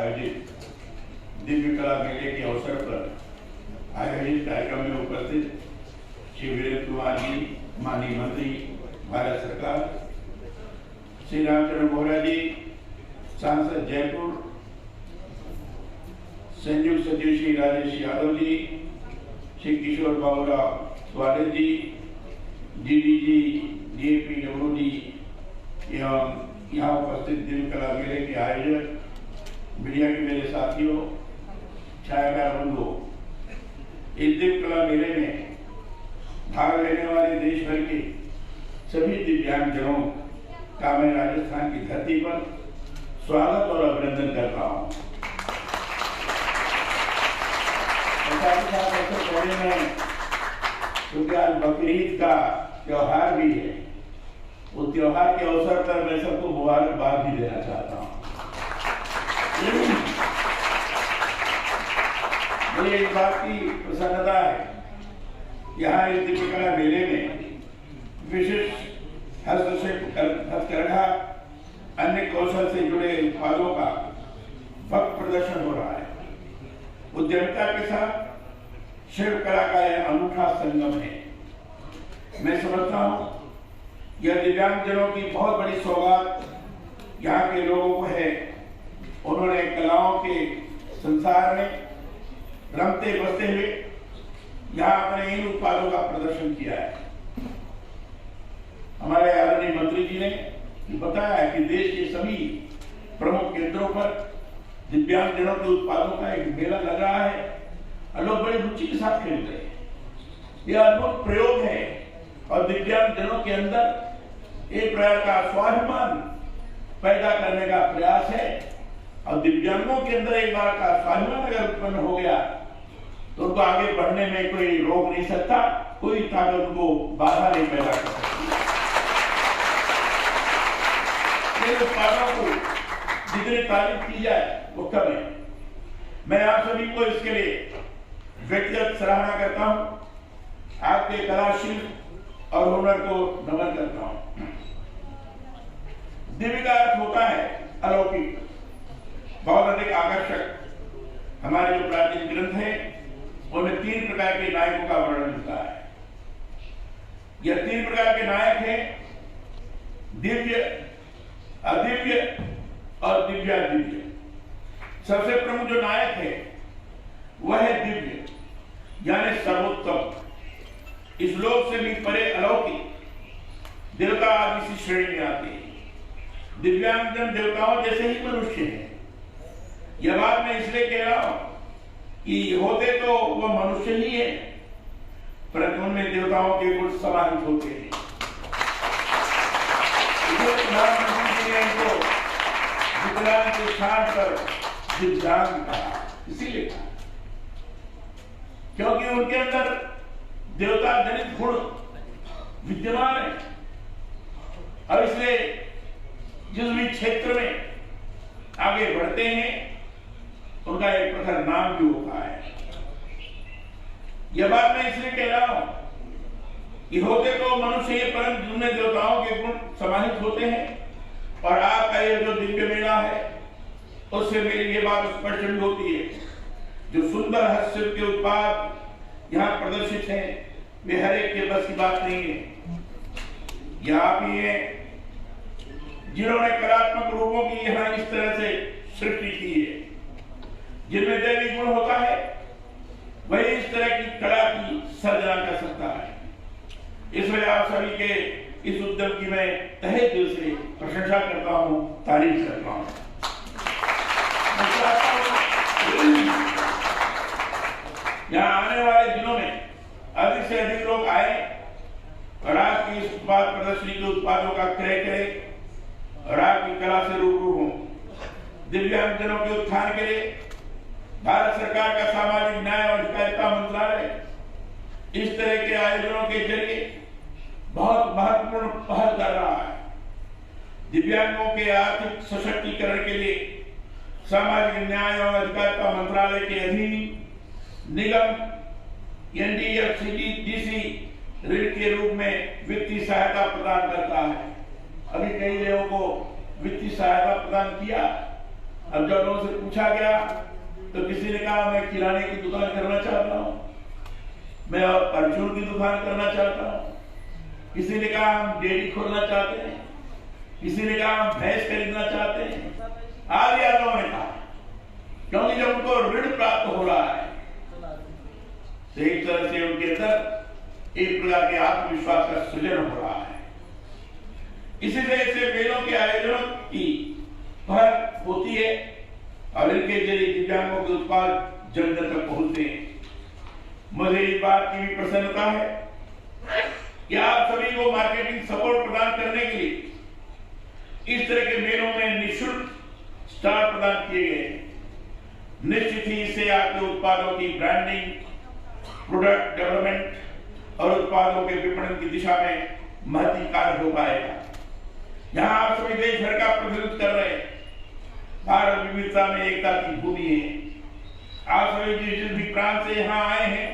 आयोजित दिव्य कला मेले के अवसर पर आयोजित कार्यक्रम में उपस्थित श्री वीरेंद्र कुमार जी, माननीय मंत्री भारत सरकार, श्री रामचंद्र बोहरा जी, सांसद जयपुर, संयुक्त सचिव श्री राजेश यादव जी, श्री किशोर बाबूराव स्वागत जी, डीडीजी डीएपी डब्ल्यू जी एवं यहाँ उपस्थित दिव्य कला मेले के आयोजक, मीडिया के मेरे साथियों, छायाकार बंधुओं, इस दिव्य कला मेले में भाग लेने वाले देश भर के सभी दिव्यांगजनों का मैं राजस्थान की धरती पर स्वागत और अभिनंदन करता हूँ। सबसे पहले मैं, क्योंकि आज बकरीद का त्योहार भी है, उस त्योहार के अवसर पर मैं सबको मुबारकबाद भी देना चाहता हूँ। मुझे इस बात की प्रसन्नता है, यहाँ इस दिव्य कला मेले में विशिष्ट हस्तशिल्प, हथकरघा, अन्य कौशल से जुड़े उत्पादों का भव्य प्रदर्शन हो रहा है। उद्यमिता के साथ शिल्प कला का यह अनूठा संगम है। मैं समझता हूँ यह दिव्यांगजनों की बहुत बड़ी सौगात यहाँ के लोगों को है। उन्होंने कलाओं के संसार में रमते बसते हुए यहाँ अपने इन उत्पादों का प्रदर्शन किया है। हमारे आदरणीय मंत्री जी ने बताया है कि देश के सभी प्रमुख केंद्रों पर दिव्यांगजनों के उत्पादों का एक मेला लग रहा है और लोग बड़ी रुचि के साथ खेल रहे हैं। यह अद्भुत प्रयोग है और दिव्यांगजनों के अंदर एक प्रकार का स्वाभिमान पैदा करने का प्रयास है। और दिव्यांगों के अंदर एक बार का स्वाभिमान अगर उत्पन्न हो गया तो उनको आगे बढ़ने में कोई रोक नहीं सकता, कोई ताकत उनको बाधा नहीं पैदा कर सकती। उत्पादों को जितनी तारीफ की जाए वो कम है। मैं आप सभी को इसके लिए व्यक्तिगत सराहना करता हूं, आपके कला शिल्प और हुनर को नमन करता हूं। दिव्य का अर्थ होता है अलौकिक, बहुत अधिक आकर्षक। हमारे जो प्राचीन ग्रंथ हैं उनमें 3 प्रकार के नायकों का वर्णन मिलता है। यह 3 प्रकार के नायक हैं, दिव्य, अदिव्य और दिव्यादिव्य। सबसे प्रमुख जो नायक है वह है दिव्य, यानी सर्वोत्तम, इस लोक से भी परे अलौकिक, देवता आदि इसी श्रेणी में आते हैं। दिव्यांगजन देवताओं जैसे ही मनुष्य हैं। यह बात मैं इसलिए कह रहा हूं कि होते तो वह मनुष्य ही है, परंतु उनमें देवताओं के गुण समाहित होते हैं। प्रधानमंत्री जी ने इनको विकलांग के स्थान पर दिव्यांग कहा, इसीलिए कहा क्योंकि उनके अंदर देवता जनित गुण विद्यमान है। और इसलिए जिस भी क्षेत्र में आगे बढ़ते हैं उनका एक प्रखर नाम भी होता है। यह बात मैं इसलिए कह रहा हूं कि होते तो मनुष्य ये, परंतु जिनमें देवताओं के गुण समाहित होते हैं। और आपका ये जो दिव्य मेला है उससे मेरी ये बात स्पष्ट भी होती है, जो सुंदर हस्तशिल्प के उत्पाद यहाँ प्रदर्शित हैं वे हर एक के बस की बात नहीं है। यह आप ही है जिन्होंने कलात्मक रूपों की यहाँ इस तरह से सृष्टि की है। जिनमें दैवी गुण होता है वही इस तरह की कला की सर्जना कर सकता है। इस वजह आप सभी के इस उद्यम की मैं तहे दिल से प्रशंसा करता हूं, तारीफ करता हूं। यहाँ आने वाले दिनों में अधिक से अधिक लोग आए और आपकी इस उत्पाद प्रदर्शनी के उत्पादों का क्रय करें और आपकी कला से रूबरू हों। दिव्यांगजनों के उत्थान के लिए भारत सरकार का सामाजिक न्याय और अधिकारिता मंत्रालय इस तरह के आयोजनों के जरिए बहुत महत्वपूर्ण पहल कर रहा है। दिव्यांगों के आर्थिक सशक्तिकरण के लिए सामाजिक न्याय और अधिकारिता मंत्रालय के अधीन निगम NDFCDC ऋण के रूप में वित्तीय सहायता प्रदान करता है। अभी कई लोगों को वित्तीय सहायता प्रदान किया अब जब लोगों से पूछा गया तो किसी ने कहा मैं किराने की दुकान करना चाहता हूं, मैं परचून की दुकान करना चाहता हूं, किसी ने कहा हम डेयरी खोलना चाहते हैं, किसी ने कहा हम भैंस खरीदना चाहते हैं। आगे लोगों ने कहा, क्योंकि जब उनको ऋण प्राप्त हो रहा है तो एक तरह से उनके अंदर एक प्रकार के आत्मविश्वास का सृजन हो रहा है। इसी तरह से मेलों के आयोजन की पहल होती है और इनके जरिए दिव्यांगों के उत्पाद जन जन तक पहुंचते हैं। मुझे इस बात की भी प्रसन्नता है कि आप सभी को मार्केटिंग सपोर्ट प्रदान करने के लिए इस तरह के मेलों में निःशुल्क स्टार प्रदान किए गए हैं। निश्चित ही इससे आपके उत्पादों की ब्रांडिंग, प्रोडक्ट डेवलपमेंट और उत्पादों के विपणन की दिशा में महत्वपूर्ण कार्य हो पाएगा। यहाँ आप सभी देश भर का प्रतिनिधित्व कर रहे हैं। भारत विविधता में एकता की भूमि है। आप सभी जिस भी प्रांत से यहाँ आए हैं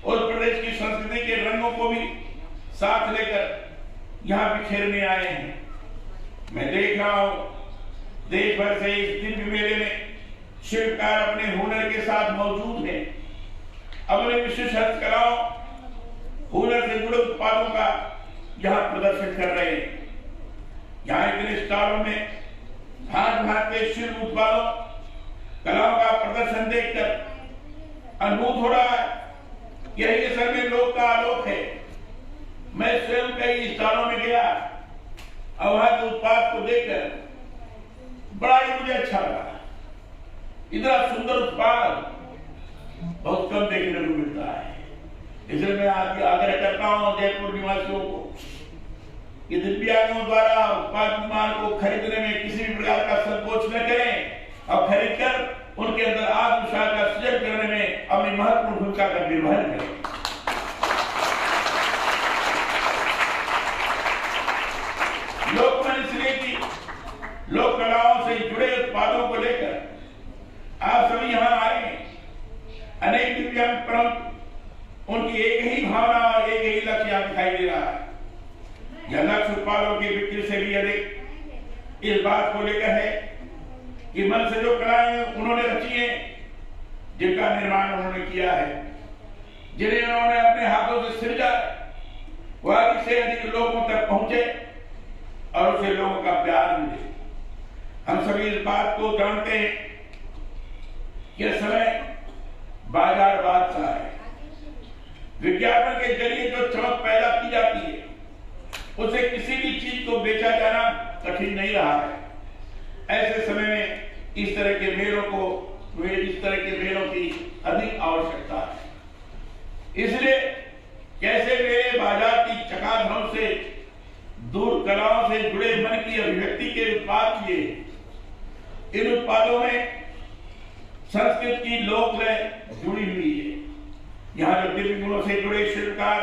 उस प्रदेश की संस्कृति के रंगों को भी साथ लेकर यहाँ बिखेरने आए हैं। मैं देख रहा हूँ देश भर से इस दिव्य मेले में शिल्पकार अपने हुनर के साथ मौजूद हैं। अपने विशिष्ट हस्तकलाओं, हुनर से जुड़े उत्पादों का यहाँ प्रदर्शन कर रहे हैं। यहाँ इतने स्टॉलों में भांत भांत के शिल्प उत्पादों, कलाओं का प्रदर्शन देखकर अनुभूत हो रहा है कि यही असल में लोक का आलोक है। मैं स्वयं कई स्टॉलों में गया और वहां के उत्पाद को देखकर बड़ा ही मुझे अच्छा लगा। इतना सुंदर उत्पाद बहुत कम देखने को मिलता है। इसलिए मैं आग्रह करता हूं जयपुर निवासियों को कि दिव्यांगों द्वारा उत्पाद निर्माण को खरीदने में किसी भी प्रकार का संकोच न करें और खरीदकर उनके अंदर आत्मविश्वास का सृजन करने में अपनी महत्वपूर्ण भूमिका का निर्वहन करें। लोकमन इसलिए कि लोक कलाओं से जुड़े उत्पादों को लेकर आप सभी यहाँ आए। अनेक दिव्यांग परंतु उनकी एक ही भावना और एक ही लक्ष्य यहाँ दिखाई दे रहा है। यह लक्ष्य उत्पादों की बिक्री से भी अधिक इस बात को लेकर है कि मन से जो कलाएं उन्होंने रची है, जिनका निर्माण उन्होंने किया है, जिन्हें उन्होंने अपने हाथों से सृजा, वह अधिक से अधिक लोगों तक पहुंचे और उसे लोगों का प्यार मिले। हम सभी इस बात को जानते हैं कि समय बाजार बादशाह है। विज्ञापन के जरिए जो चमक पैदा की जाती है उसे किसी भी चीज को बेचा जाना कठिन नहीं रहा है। ऐसे समय में इस तरह के मेलों की अधिक आवश्यकता है। इसलिए कैसे मेरे बाजार की चकाधम से दूर कलाओं से जुड़े मन की अभिव्यक्ति के उत्पाद किए। इन उत्पादों में संस्कृत की लोकलय जुड़ी हुई है। यहाँ जो दिव्य गुणों से जुड़े शिल्पकार,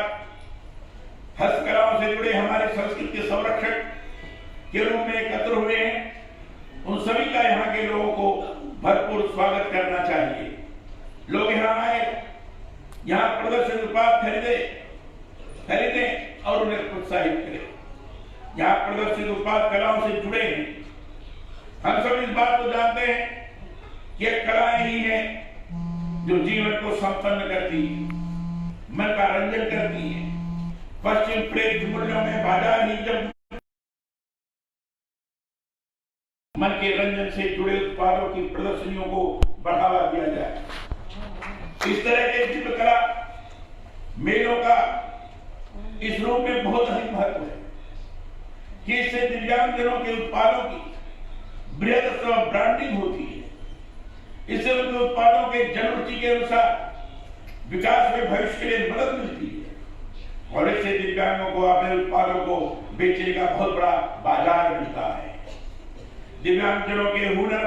हस्तकलाओं से जुड़े हमारे संस्कृति के संरक्षक के रूप में एकत्र हुए हैं, उन सभी का यहाँ के लोगों को भरपूर स्वागत करना चाहिए। लोग यहाँ आए, यहाँ प्रदर्शित उत्पाद खरीदे और उन्हें प्रोत्साहित करें। यहाँ प्रदर्शित उत्पाद कलाओं से जुड़े हैं। हम सब इस बात को जानते हैं ये कलाएं ही हैं जो जीवन को संपन्न करती है, मन का रंजन करती है। पश्चिम प्रेत मूल्यों में बाजार ही जब मन के रंजन से जुड़े उत्पादों की प्रदर्शनियों को बढ़ावा दिया जाए। इस तरह के चित्रकला मेलों का इस रूप में बहुत अधिक महत्व है कि इससे दिव्यांगजनों के उत्पादों की बृहद ब्रांडिंग होती है। इससे उनके उत्पादों के जनरुचि के अनुसार विकास में भविष्य के लिए मदद मिलती है और इससे दिव्यांगों को अपने उत्पादों को बेचने का बहुत बड़ा बाजार मिलता है। दिव्यांगजनों के हुनर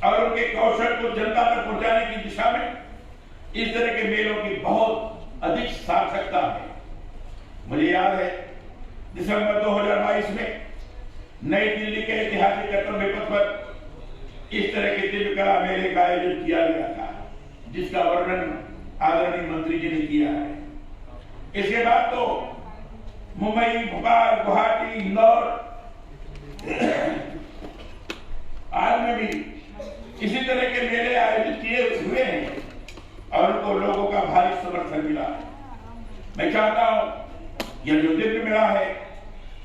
और उनके कौशल को जनता तक पहुंचाने की दिशा में इस तरह के मेलों की बहुत अधिक सार्थकता है। मुझे याद है दिसंबर 2022 में नई दिल्ली के ऐतिहासिक कर्तव्य पथ पर इस तरह के दिव्य कला मेले का आयोजन किया गया था, जिसका वर्णन आदरणीय मंत्री जी ने किया है। इसके बाद तो मुंबई, भोपाल, गुवाहाटी, इंदौर आज में भी इसी तरह के मेले आयोजित किए हुए हैं और उनको लोगों का भारी समर्थन मिला है। मैं चाहता हूं यह जो दिव्य मेला है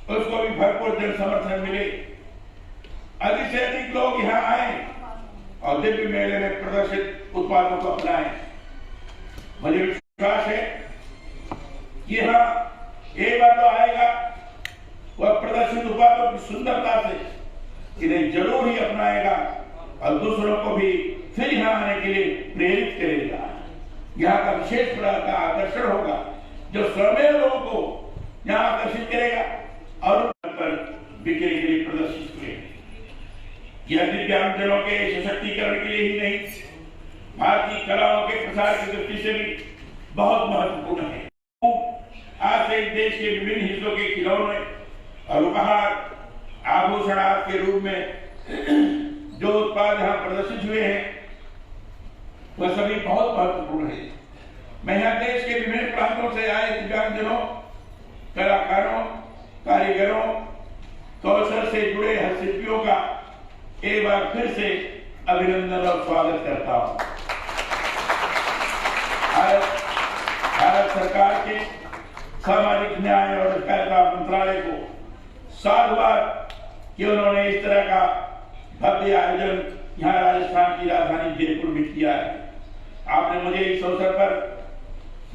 उसको भी भरपूर जन समर्थन मिले, अधिक से अधिक लोग यहाँ आए और दिव्य मेले में प्रदर्शित उत्पादों को अपनाएं। मुझे विश्वास है कि यहाँ एक बार तो आएगा वह प्रदर्शित उत्पादों की सुंदरता से इन्हें जरूर ही अपनाएगा और दूसरों को भी फिर यहाँ आने के लिए प्रेरित करेगा। यहाँ का विशेष प्रकार का आकर्षण होगा जो स्वयं लोगों को यहाँ आकर्षित करेगा और पर बिक्री के लिए प्रदर्शित हुए। यह दिव्यांगजनों के सशक्तिकरण के लिए ही नहीं, भारतीय कलाओं के प्रसार की दृष्टि से भी बहुत महत्वपूर्ण है। आज से देश के विभिन्न हिस्सों के खिलौने और उपहार आभूषण के रूप में जो उत्पाद यहाँ प्रदर्शित हुए हैं वह सभी बहुत महत्वपूर्ण है। मैं यहाँ देश के विभिन्न प्रांतों से आए दिव्यांगजनों, कलाकारों, कारीगरों, कौशल से जुड़े हस्तशिल्पियों का एक बार फिर से अभिनंदन और स्वागत करता हूँ। भारत सरकार के सामाजिक न्याय और अधिकारिता मंत्रालय को साधुवाद कि उन्होंने इस तरह का भव्य आयोजन यहाँ राजस्थान की राजधानी जयपुर में किया है। आपने मुझे इस अवसर पर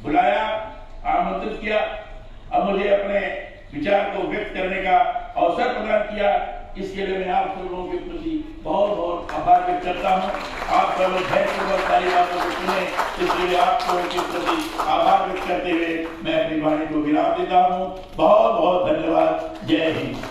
बुलाया, आमंत्रित किया और मुझे अपने विचार को व्यक्त करने का अवसर प्रदान किया। इसके लिए मैं आप सब लोगों के प्रति बहुत बहुत आभार व्यक्त करता हूँ। आप सब लोग धैर्यपूर्वक सारी बातों को सुने, इसलिए आप लोगों के प्रति आभार व्यक्त करते हुए मैं अपनी वाणी को विराम देता हूँ। बहुत बहुत धन्यवाद। जय हिंद।